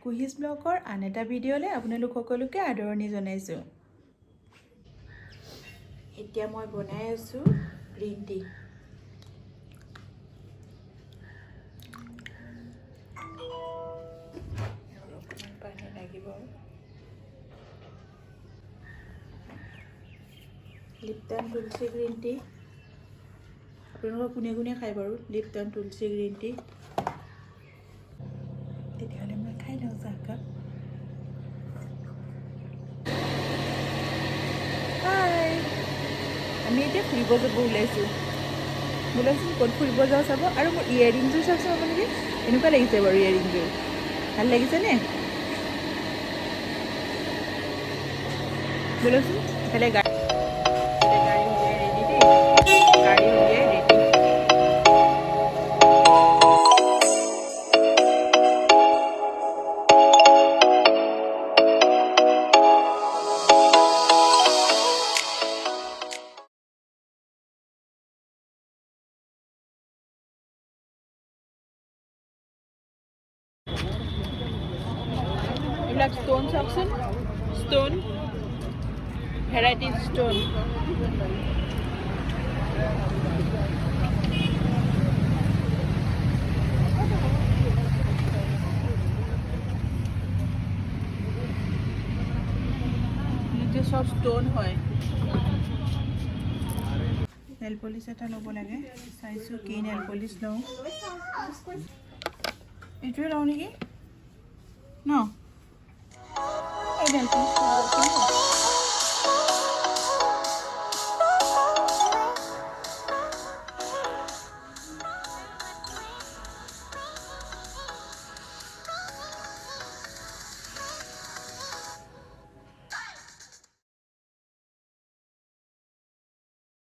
কুহিজ ব্লগৰ আন এটা ভিডিঅ'লৈ আপোনালোক সকলোকে আদৰণি জনাইছোঁ। এতিয়া মই বনাই আছোঁ গ্ৰীণ টি। অকণমান পানী লাগিব। লিপটন তুলসী গ্ৰীণ টি। আপোনালোকৰ কোনে কোনে খায় বাৰু লিপটন তুলসী গ্ৰীণ টি? তেতিয়াহ'লে মই খাই লওঁ চাহকাপ। হাই, আমি এতিয়া ফুৰিব যাব ওলাইছোঁ। বোলাচোন ক'ত ফুৰিব যাওঁ চাব। আৰু মোৰ ইয়েৰিংযোৰ চাওকচোন আপোনালোকে, এনেকুৱা লাগিছে বাৰু ইয়েৰিংযোৰ। ভাল লাগিছেনে? বোলাচোন ইফালে গাড়ী উলিয়াই ৰেডি দেই, গাড়ী উলিয়াই ৰেডি। এইবিলাক ষ্ট'ন চাওকচোন, ষ্ট'ন, ভেৰাইটি ষ্ট'ন। সব ষ্ট'ন হয়। নেল পলিচ এটা ল'ব লাগে। চাইছোঁ কি নেল পলিচ লওঁ। এইটোৱে লওঁ নেকি ন? এই নেল পলিচ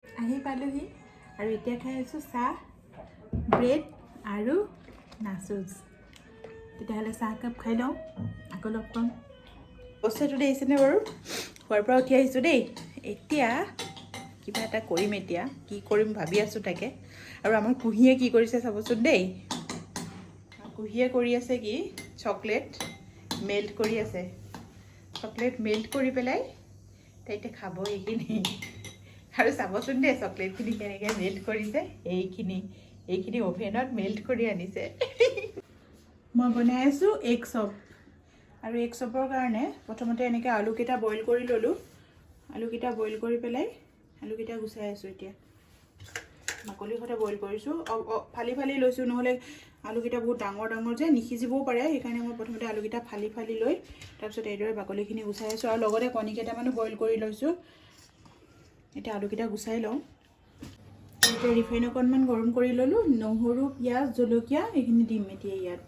আহি পালোহি আৰু এতিয়া খাই আছোঁ চাহ, ব্ৰেড আৰু নাচোজ। তেতিয়াহ'লে চাহকাপ খাই লওঁ, আকৌ লগ পাম। বস্তুটো দেখিছেনে বাৰু? খোৱাৰ পৰা উঠি আহিছোঁ দেই। এতিয়া কিবা এটা কৰিম। এতিয়া কি কৰিম ভাবি আছোঁ তাকে। আৰু আমাৰ কুঁহিয়ে কি কৰিছে চাবচোন দেই। কুঁহিয়ে কৰি আছে কি, চকলেট মেল্ট কৰি আছে। চকলেট মেল্ট কৰি পেলাই তাই এতিয়া খাব এইখিনি। আৰু চাবচোন দেই চকলেটখিনি কেনেকৈ মেল্ট কৰিছে। এইখিনি অভেনত মেল্ট কৰি আনিছে। মই বনাই আছোঁ এগ চপ। আৰু এগ চপৰ কাৰণে প্ৰথমতে এনেকৈ আলুকেইটা বইল কৰি ল'লোঁ। আলুকেইটা বইল কৰি পেলাই আলুকেইটা গুচাই আছোঁ। এতিয়া বাকলিৰ সৈতে বইল কৰিছোঁ। ফালি ফালি লৈছোঁ, নহ'লে আলুকেইটা বহুত ডাঙৰ ডাঙৰ যে নিসিজিবও পাৰে। সেইকাৰণে মই প্ৰথমতে আলুকেইটা ফালি ফালি লৈ তাৰপিছত এইদৰে বাকলিখিনি গুচাই আছোঁ। আৰু লগতে কণী কেইটামানো বইল কৰি লৈছোঁ। এতিয়া আলুকেইটা গুচাই লওঁ। এতিয়া ৰিফাইন অকণমান গৰম কৰি ল'লোঁ। নহৰু, পিঁয়াজ, জলকীয়া এইখিনি দিম এতিয়া ইয়াত।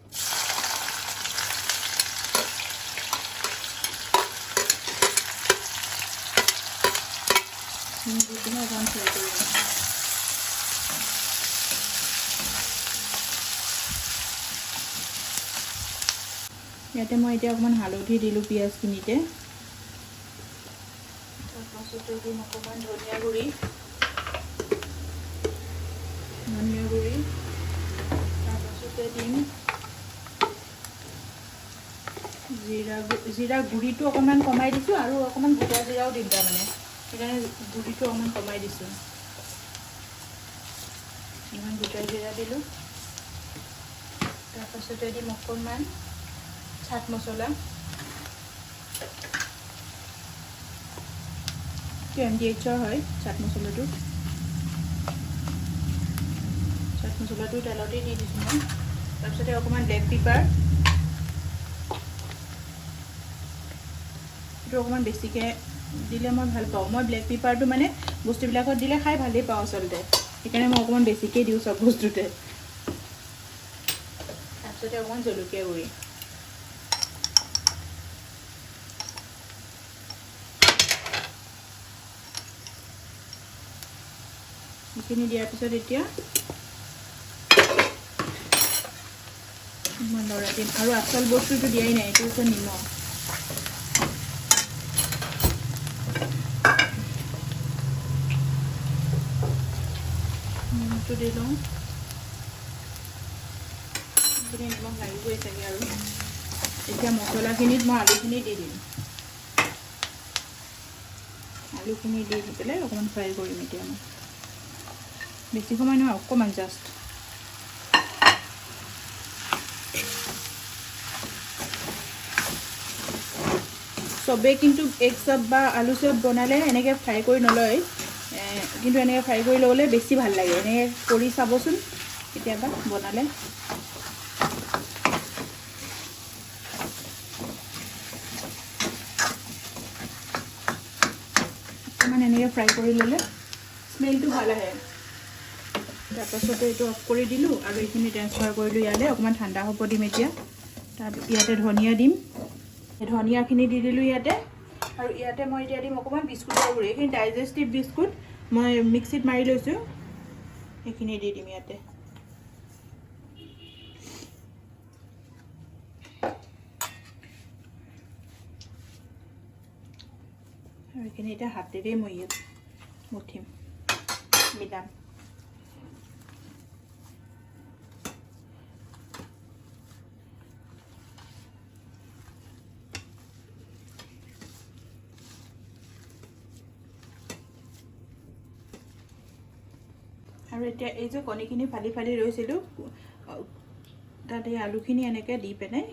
অকণমান ফ্ৰাই কৰি লওঁ। ইয়াতে মই এতিয়া অকণমান হালধি দিলোঁ পিঁয়াজখিনিতে। তাৰপাছতে দিম অকণমান ধনিয়া গুড়ি, তাৰপাছতে দিম জিৰা গুড়িটো অকণমান কমাই দিছোঁ। আৰু অকণমান গোটা জিৰাও দিম তাৰমানে, সেইকাৰণে গুড়িটো অকণমান কমাই দিছোঁ। ইমান গোটা জিৰা দিলোঁ। তাৰপাছতে দিম অকণমান চাট মছলা। MDHৰ হয় চাট মছলাটো। চাট মছলাটো তেলতেই দি দিছোঁ মই। তাৰপিছতে অকণমান ব্লেক পেপাৰ, এইটো অকণমান বেছিকৈ দিলে মই ভাল পাওঁ। মই ব্লেক পেপাৰটো মানে বস্তুবিলাকত দিলে খাই ভালেই পাওঁ আচলতে, সেইকাৰণে মই অকণমান বেছিকৈ দিওঁ চব বস্তুতে। তাৰপিছতে অকণমান জলকীয়া গুড়ি। এইখিনি দিয়াৰ পিছত এতিয়া মই লৰাই দিম। আৰু আচল বস্তুটো দিয়াই নাই, এইটো হৈছে নিমখ। নিমখটো দি লওঁ। এইখিনি নিমখ লাগিবই চাগে আৰু। এতিয়া মছলাখিনিত মই আলুখিনি দি দিম। আলুখিনি দি পেলাই অকণমান ফ্ৰাই কৰিম এতিয়া মই। বেছি সময় নহয়, অকণমান জাষ্ট। চবেই কিন্তু এগ চপ বা আলু চপ বনালে এনেকৈ ফ্ৰাই কৰি নলয়, কিন্তু এনেকৈ ফ্ৰাই কৰি ল'লে বেছি ভাল লাগে। এনেকৈ কৰি চাবচোন কেতিয়াবা বনালে। অকণমান এনেকৈ ফ্ৰাই কৰি ল'লে স্মেলটো ভাল আহে। তাৰপাছতে এইটো অফ কৰি দিলোঁ আৰু এইখিনি ট্ৰান্সফাৰ কৰিলোঁ ইয়ালৈ। অকণমান ঠাণ্ডা হ'ব দিম এতিয়া। তাৰপিছত ইয়াতে ধনিয়া দিম, ধনিয়াখিনি দি দিলোঁ ইয়াতে। আৰু ইয়াতে মই এতিয়া দিম অকণমান বিস্কুটৰ গুড়ি। এইখিনি ডাইজেষ্টিভ বিস্কুট মই মিক্সিত মাৰি লৈছোঁ, সেইখিনি দি দিম ইয়াতে। আৰু এইখিনি এতিয়া হাতেৰে মই ইয়াত মুঠিম, মিলাম। আৰু এতিয়া এই যে কণীখিনি ফালি ফালি ৰৈছিলোঁ, তাত এই আলুখিনি এনেকৈ দি পেলাই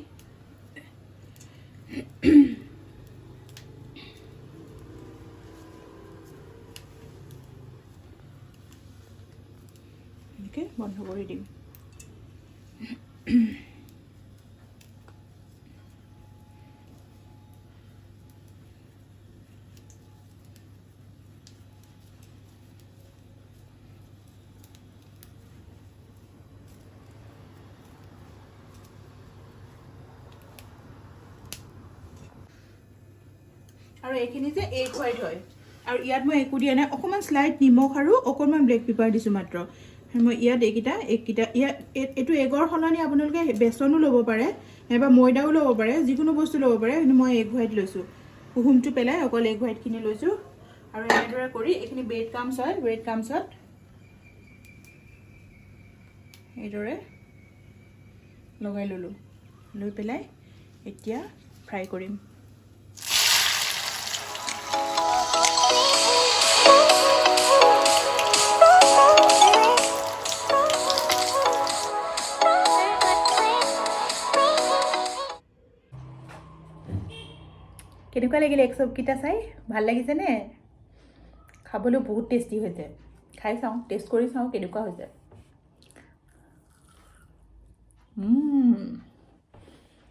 এনেকৈ বন্ধ কৰি দিম। আৰু এইখিনি যে এগ হোৱাইট হয়, আৰু ইয়াত মই একো দিয়া নাই, অকণমান স্লাইট নিমখ আৰু অকণমান ব্লেক পেপাৰ দিছোঁ মাত্ৰ। মই ইয়াত এইকেইটা ইয়াত এইটো এগৰ সলনি আপোনালোকে বেচনো ল'ব পাৰে নাইবা ময়দাও ল'ব পাৰে, যিকোনো বস্তু ল'ব পাৰে, কিন্তু মই এগ হোৱাইট লৈছোঁ। কুহুমটো পেলাই অকল এগ হোৱাইটখিনি লৈছোঁ। আৰু এনেদৰে কৰি এইখিনি ব্ৰেড ক্ৰাম্বছ হয়, ব্ৰেড ক্ৰাম্বছত এইদৰে লগাই ল'লোঁ। লৈ পেলাই এতিয়া ফ্ৰাই কৰিম। কেনেকুৱা লাগিলে এগ চপকেইটা চাই? ভাল লাগিছেনে? খাবলৈ বহুত টেষ্টি হৈছে। খাই চাওঁ, টেষ্ট কৰি চাওঁ কেনেকুৱা হৈছে।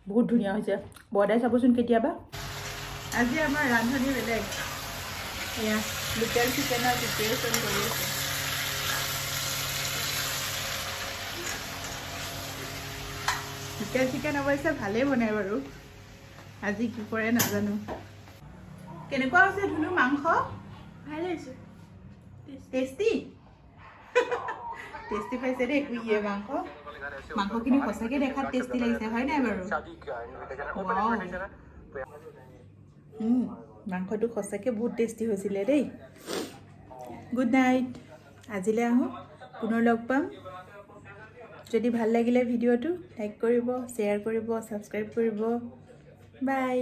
বহুত ধুনীয়া হৈছে, বনাই চাবচোন কেতিয়াবা। আজি আমাৰ ৰান্ধনি বেলেগ, এয়া লোকেল চিকেনৰ প্ৰিপাৰেশ্যন কৰি আছে। লোকেল চিকেন অৱশ্যে ভালেই বনাই বাৰু, আজি কি কৰে নাজানো। কেনেকুৱা হৈছে ধুনু মাংস? ভালে হৈছে, টেষ্টি। টেষ্টি পাইছে দেই কুইয়ে মাংস। মাংসখিনি সঁচাকৈ দেখাত টেষ্টি লাগিছে, হয় নাই বাৰু? মাংসটো সঁচাকৈ বহুত টেষ্টি হৈছিলে দেই। গুড নাইট, আজিলৈ আহোঁ, পুনৰ লগ পাম। যদি ভাল লাগিলে ভিডিঅ'টো লাইক কৰিব, শ্বেয়াৰ কৰিব, ছাবস্ক্ৰাইব কৰিব। বাই।